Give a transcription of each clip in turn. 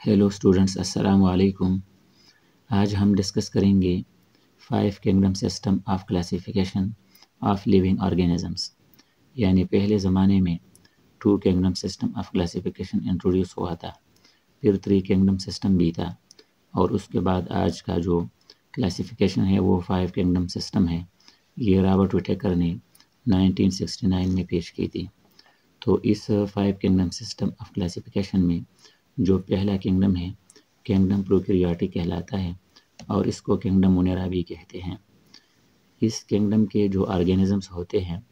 Hello students, अस्सलाम वालेकुम। आज हम डिस्कस करेंगे 5 kingdom system of classification of living organisms. यानी पहले ज़माने में 2 kingdom system of classification introduce हुआ था, फिर 3 किंगडम सिस्टम भी था, और उसके बाद आज का जो क्लासिफिकेशन है वो 5 किंगडम सिस्टम है। ये रॉबर्ट विटेकर ने 1969 में पेश की थी। तो इस 5 किंगडम सिस्टम ऑफ क्लासिफिकेशन में जो पहला किंगडम है, किंगडम प्रोकैरियोटिक कहलाता है, और इसको किंगडम मोनेरा भी कहते हैं। इस किंगडम के जो ऑर्गेनिजम्स होते हैं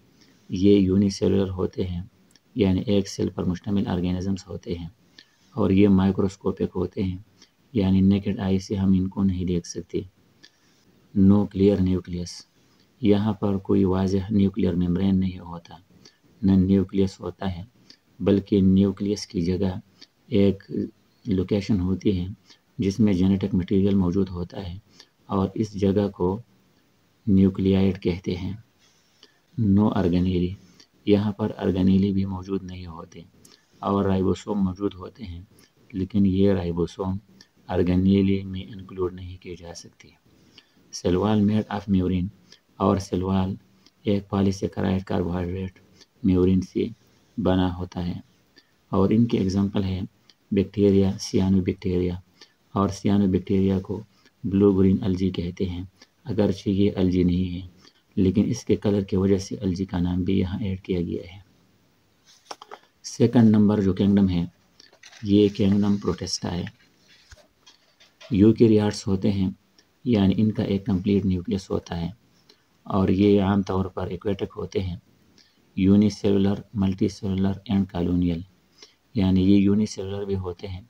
ये यूनिसेलुलर होते हैं, यानी एक सेल पर मुश्तमिल ऑर्गेनिजम्स होते हैं, और ये माइक्रोस्कोपिक होते हैं, यानी नेकेड आई से हम इनको नहीं देख सकते। नो क्लियर न्यूक्लियस, यहाँ पर कोई वाज़ेह न्यूक्लियर मेम्ब्रेन नहीं होता, न न्यूक्लियस होता है, बल्कि न्यूक्लियस की जगह एक लोकेशन होती है जिसमें जेनेटिक मटेरियल मौजूद होता है, और इस जगह को न्यूक्लियाइड कहते हैं। नो ऑर्गेनेली, यहाँ पर ऑर्गेनेली भी मौजूद नहीं होते, और राइबोसोम मौजूद होते हैं, लेकिन ये राइबोसोम ऑर्गेनेली में इंक्लूड नहीं किए जा सकते। Cell wall made of murein, और सेल वॉल एक पॉलीसेकेराइड कार्बोहाइड्रेट म्यूरिन से बना होता है, और इनके एग्जांपल है बैक्टीरिया, सियानोबैक्टीरिया, और सियानोबैक्टीरिया को ब्लू ग्रीन अलजी कहते हैं। अगरचे ये अलजी नहीं है, लेकिन इसके कलर की वजह से अलजी का नाम भी यहाँ ऐड किया गया है। सेकंड नंबर जो किंगडम है ये किंगडम प्रोटिस्टा है। यूकेरियोट्स होते हैं, यानी इनका एक कंप्लीट न्यूक्लियस होता है, और ये आम तौर पर एक्वेटिक होते हैं। Unicellular, multi cellular and colonial, यानी ये यूनिसेलुलर भी होते हैं,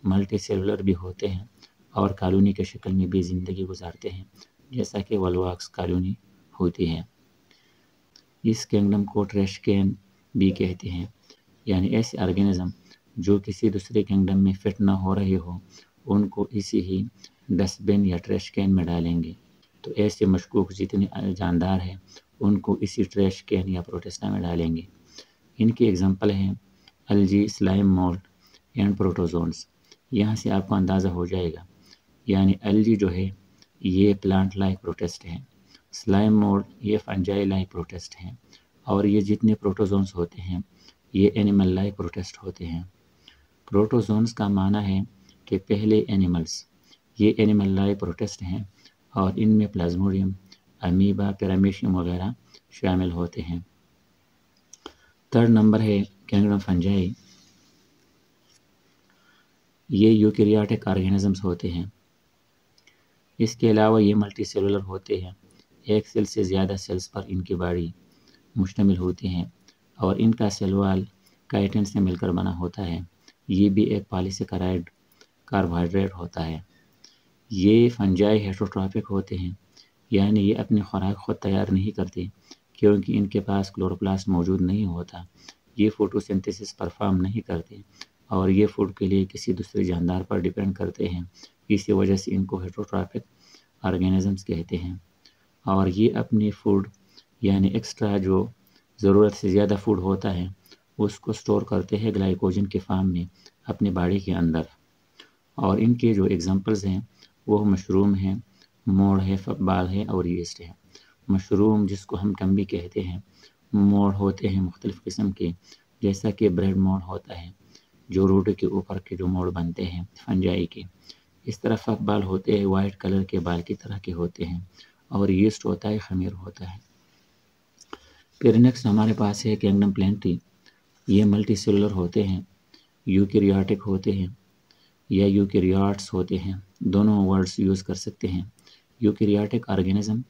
मल्टी सेलुलर भी होते हैं, और कॉलोनी के शक्ल में भी ज़िंदगी गुजारते हैं, जैसा कि वोल्वॉक्स कॉलोनी होती है। इस किंगडम को ट्रैश कैन भी कहते हैं, यानी ऐसे ऑर्गेनिज्म जो किसी दूसरे किंगडम में फिट ना हो रहे हो उनको इसी ही डस्टबिन या ट्रैश कैन में डालेंगे। तो ऐसे मशकूक जितने जानदार हैं उनको इसी ट्रैश कैन या प्रोटिस्टा में डालेंगे। इनके एग्जांपल हैं अलजी, स्लाइम मोल्ड एंड प्रोटोजोन्स। यहाँ से आपको अंदाज़ा हो जाएगा, यानी अलजी जो है ये प्लांट लाइक प्रोटिस्ट है, स्लाइम मोल्ड ये फंजाई लाइक प्रोटिस्ट हैं, और ये जितने प्रोटोजोन्स होते हैं ये एनिमल लाइक प्रोटिस्ट होते हैं। प्रोटोजोन्स का माना है कि पहले एनिमल्स, ये एनिमल लाइक प्रोटिस्ट हैं, और इनमें प्लाज्मोडियम, अमीबा, पैरामीशियम वगैरह शामिल होते हैं। थर्ड नंबर है किंगडम फंजाई। ये यूकेरियोटिक ऑर्गेनिजम्स होते हैं। इसके अलावा ये मल्टी सेलुलर होते हैं, एक सेल से ज़्यादा सेल्स पर इनकी बॉडी मुश्तमिल होती हैं, और इनका सेल वॉल काइटिन से मिलकर बना होता है। ये भी एक पॉलीसेकेराइड कार्बोहाइड्रेट होता है। ये फंजाई हेटरोट्रॉपिक होते हैं, यानी ये अपनी खुराक खुद तैयार नहीं करते, क्योंकि इनके पास क्लोरोप्लास्ट मौजूद नहीं होता। ये फोटोसिंथेसिस परफॉर्म नहीं करते, और ये फूड के लिए किसी दूसरे जानदार पर डिपेंड करते हैं। इसी वजह से इनको हेटरोट्रॉपिक ऑर्गेनिजम्स कहते हैं। और ये अपनी फूड, यानी एक्स्ट्रा जो ज़रूरत से ज़्यादा फूड होता है उसको स्टोर करते हैं ग्लाइकोजन के फॉर्म में अपने बॉडी के अंदर। और इनके जो एग्जांपल्स हैं वो मशरूम हैं, मोड़ है, फब्बाल है, और यीस्ट है। मशरूम जिसको हम कम्बी कहते हैं, मोड़ होते हैं मुख्तलिफ़ किस्म के, जैसा कि ब्रेड मोड़ होता है जो रोटी के ऊपर के जो मोड़ बनते हैं फंजाई के। इस तरह फब्बाल होते हैं, वाइट कलर के बाल की तरह के होते हैं, और यीस्ट होता है, खमीर होता है। फिर नेक्स्ट हमारे पास है किंगडम प्लेंटी। ये मल्टी सेलुलर होते हैं, यूकेरियोटिक होते हैं, या यूकेरियोट्स होते हैं, दोनों वर्ड्स यूज़ कर सकते हैं, यूकेरियोटिक ऑर्गेनिज्म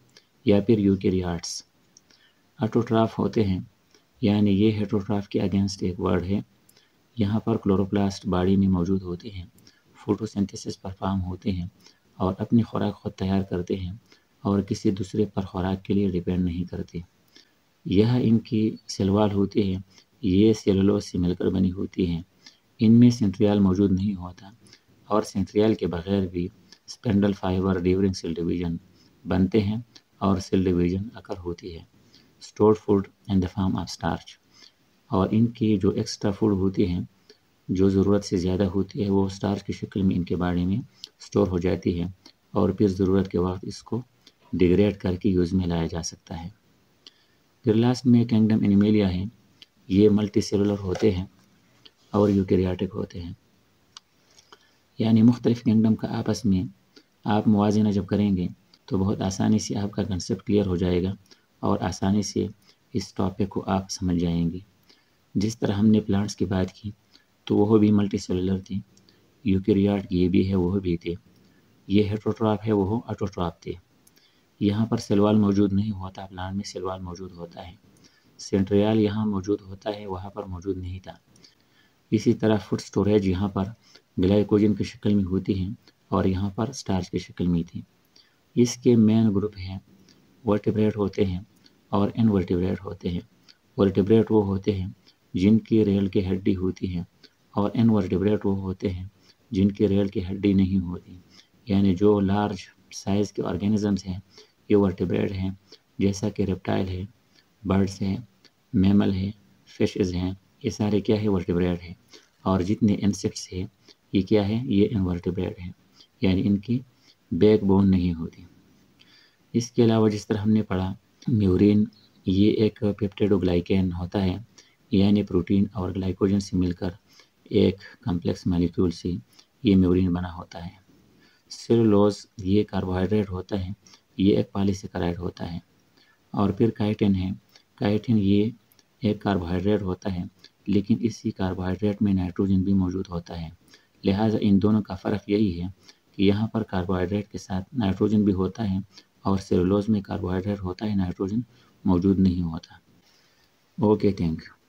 या फिर यूकेरियोट्स। ऑटोट्रॉफ होते हैं, यानी ये हेटरोट्रॉफ के अगेंस्ट एक वर्ड है। यहाँ पर क्लोरोप्लास्ट बॉडी में मौजूद होते हैं, फोटोसिंथेसिस परफॉर्म होते हैं, और अपनी खुराक खुद तैयार करते हैं, और किसी दूसरे पर खुराक के लिए डिपेंड नहीं करते। यह इनकी सेल वॉल होती है, ये सेलुलोज से मिलकर बनी होती हैं। इनमें सेंट्रियल मौजूद नहीं होता, और सेंट्रियल के बगैर भी spindle fibre during cell division बनते हैं, और सेल डिवीजन अकर होती है। Stored food in the form of starch, और इनकी जो एक्स्ट्रा फूड होती हैं جو ضرورت سے زیادہ ہوتی ہے وہ اسٹارچ کی شکل میں ان کے باڈی میں اسٹور ہو جاتی ہے اور پھر ضرورت کے وقت اس کو ڈیگریڈ کر کے یوز میں لایا جا سکتا ہے۔ پھر لاسٹ میں کنگڈم اینیمیلیا ہے، یہ ملٹی سیلولر ہوتے ہیں اور یوکیریاٹک ہوتے ہیں، یعنی مختلف کنگڈم کا آپس میں آپ موازنہ جب کریں گے تو بہت آسانی سے آپ کا کنسیپٹ کلیئر ہو جائے گا اور آسانی سے اس ٹاپک کو آپ سمجھ جائیں گے۔ جس طرح ہم نے پلانٹس کی بات کی تو وہ بھی ملٹی سیلولر تھے، یوکیریاٹ یہ بھی ہے وہ بھی تھے، یہ ہیٹروٹراپ ہے وہ آٹوٹراپ تھے۔ یہاں پر سیل وال موجود نہیں ہوتا، پلانٹ میں سیل وال موجود ہوتا ہے، سینٹریال یہاں موجود ہوتا ہے وہاں پر موجود نہیں تھا۔ اسی طرح فوڈ سٹوریج یہاں پر گلائکوجن کی شکل میں ہوتی ہیں اور یہاں پر سٹارچ کی شکل میں تھی۔ اس کے مین گروپ ہیں ورٹیبریٹ ہوتے ہیں اور انورٹیبریٹ ہوتے ہیں۔ ورٹیبریٹ وہ ہوتے ہیں جن کی ریل کی ہڈی ہوتی ہے اور انورٹیبریٹ وہ ہوتے ہیں جن کی ریل کی ہڈی نہیں ہوتی، یعنی جو لارج سائز کے آرگینزمز ہیں یہ ورٹیبریٹ ہیں، جیسا کہ ریپٹائل ہے، برڈز ہیں، میمل ہے، فشز ہیں، یہ سارے کیا ہے ورٹیبریٹ ہیں، اور جتنے انسیکٹس ہیں یہ کیا ہے یہ انورٹیبریٹ ہیں، یعنی ان کی بیک بون نہیں ہوتی۔ اس کے علاوہ جس طرح ہم نے پڑھا میورین یہ ایک پیپٹیڈوگلائکین ہوتا ہے، یعنی پروٹین اور گلائکوجن سے مل کر ایک کمپلیکس مالیکیول سے یہ میورین بنا ہوتا ہے۔ سیلولوز یہ کاربوہائیڈریٹ ہوتا ہے، یہ ایک پالیسیکرائڈ ہوتا ہے۔ اور پھر کائٹن ہے، کائٹن یہ ایک کاربوہائیڈریٹ ہوتا ہے لیکن اسی کاربوہائیڈریٹ میں نائٹروجن بھی موجود ہوتا ہے، لہٰذا ان دونوں کا فرق یہی ہے کہ یہاں پر کاربوہائیڈریٹ کے ساتھ نائٹروجن بھی ہوتا ہے اور سیلولوز میں کاربوہائیڈریٹ ہوتا ہے، نائٹروجن موجود نہیں ہوتا۔ Okay, thank you.